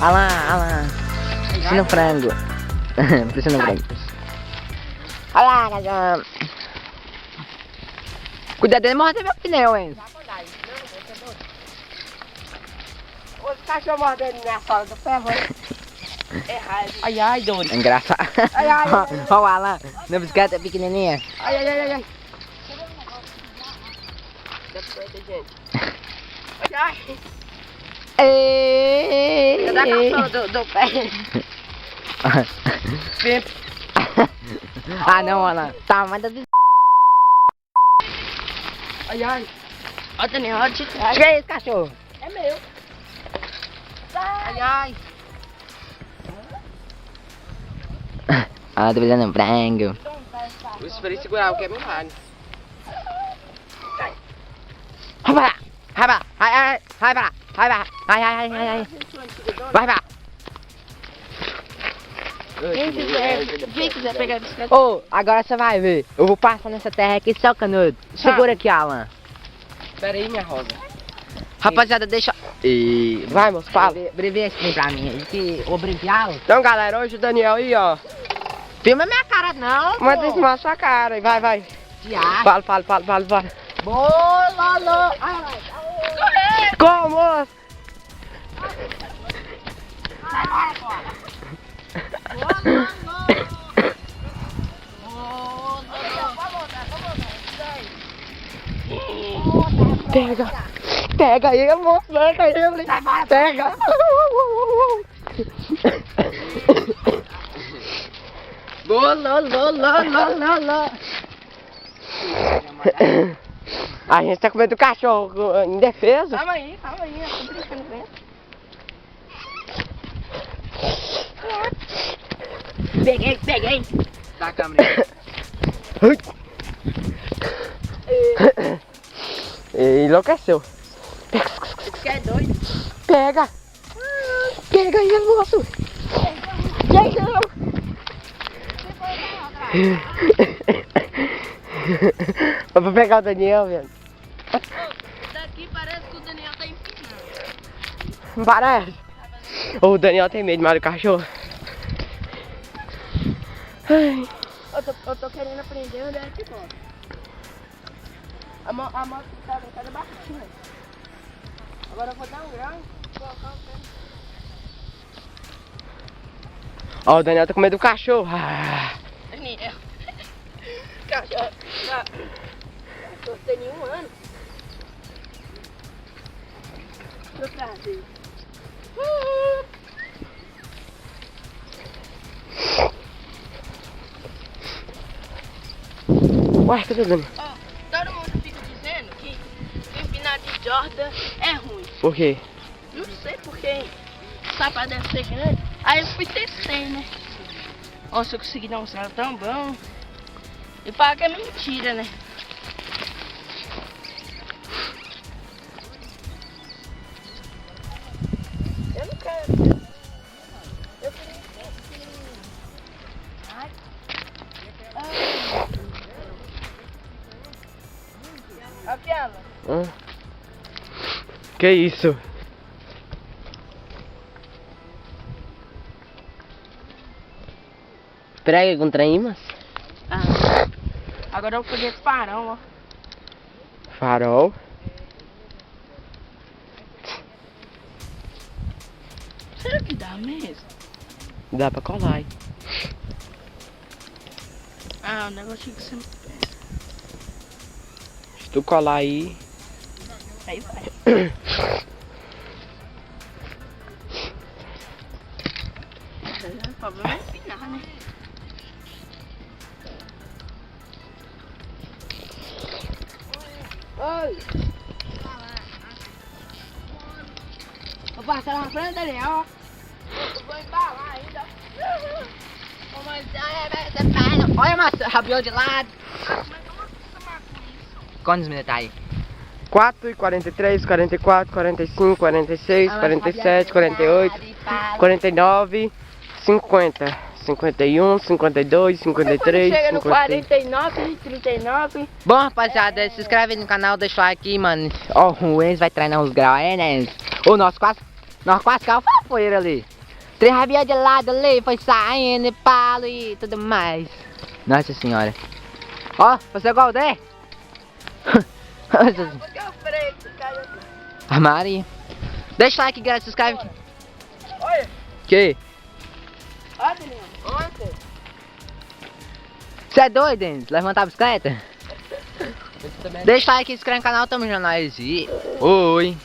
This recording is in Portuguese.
Olha lá, olha lá. Pressiona o frango. Pressiona o frango. Olha lá, cachorro. Cuidado de morder meu pneu, hein? Os cachorros mordendo minha sola do pé, vai. É raiva. Ai, ai, doido. É engraçado. Ai, ai, ai, ai. Olha o Alan, na bicicleta pequenininha. Ai, ai, ai, ai, ai. Gente. Ai, ai. Ei. Cadê a caçola do pé? Ah, não, Alan. Tá, manda de... Ai, ai. Ó, Daniel, ó, de trás. Que é esse cachorro? É meu. Ai, ai. Ah, tô virando um frango. Eu esperei segurar o que é meu rádio. Vai pra lá, vai pra lá, vai pra lá, vai pra lá, vai. Vai pra lá. Quem quiser pegar a bicicleta. Ô, agora você vai ver. Eu vou passar nessa terra aqui só canudo. Segura aqui, Alan. Espera aí, minha rosa. Rapaziada, deixa... E... Vai, moço, fala. Brevê esse pra mim aí, que o abreviá-lo. Então, galera, hoje o Daniel aí, ó. Filma minha cara não, pô. Manda filmar sua cara. Vai, vai. Tiago. Fala. Bololo. Corre! Como, moço? Pega ele, moço. Pega ele. Pega. A gente tá com medo do cachorro indefeso. Calma aí, eu tô brincando com ele. Peguei. Dá a câmera. Enlouqueceu. Você é doido? Pega ele, moço. Vou pegar o Daniel, velho. Daqui parece que o Daniel tá empinando. Parece. O Daniel tem medo mais do cachorro. Ai. Eu tô querendo aprender onde é que bota. A moto tá baixinha. Agora eu vou dar um grau e colocar o pé. Ó, o Daniel tá com medo do cachorro. Daniel. Cachorro. Não tem nenhum ano. Deixa eu trazer. Ué, cadê o Daniel? Ó, todo mundo fica dizendo que empinar de Jordan é ruim. Por quê? Não sei porque o sapato deve ser grande. Aí eu fui testei, né? Ó, se eu conseguir dar um salto tão bom. E fala que é mentira, né? Eu não quero. Eu queria. Ai. Aquela. Que isso? Prega com traimas? Ah. Agora eu vou fazer esse farol, ó. Farol. Será que dá mesmo? Dá pra colar, hein? Ah, o negócio que você... Se tu colar aí... Aí vai. O problema é empinar, né? Oi! Vou passar na frente dele, ó. Eu vou embalar ainda. Olha, massa, rabiou de lado. Quantos minutos tá aí? 4, 43, 44, 45, 46, 47, 48, 49, 50, 51, 52, 53, Chega no 50. 49, 39. Bom, rapaziada, se inscreve aí no canal, deixa o like aí, mano. Ó, o Enzo vai treinar uns graus aí, né, Enzo? Ô, nós quase caiu pra poeira ali. Três rabias de lado ali, foi saindo e palo e tudo mais. Nossa senhora. Ó, você igual o Dé? Porque eu freio, caiu. A Maria. Deixa o like, galera, se inscreve. Olha, Que? olha, menino. Olha. Você é doido, Denis? Levantar a bicicleta? Deixa o like, se inscreve no canal, tamo junto nós e... Oi!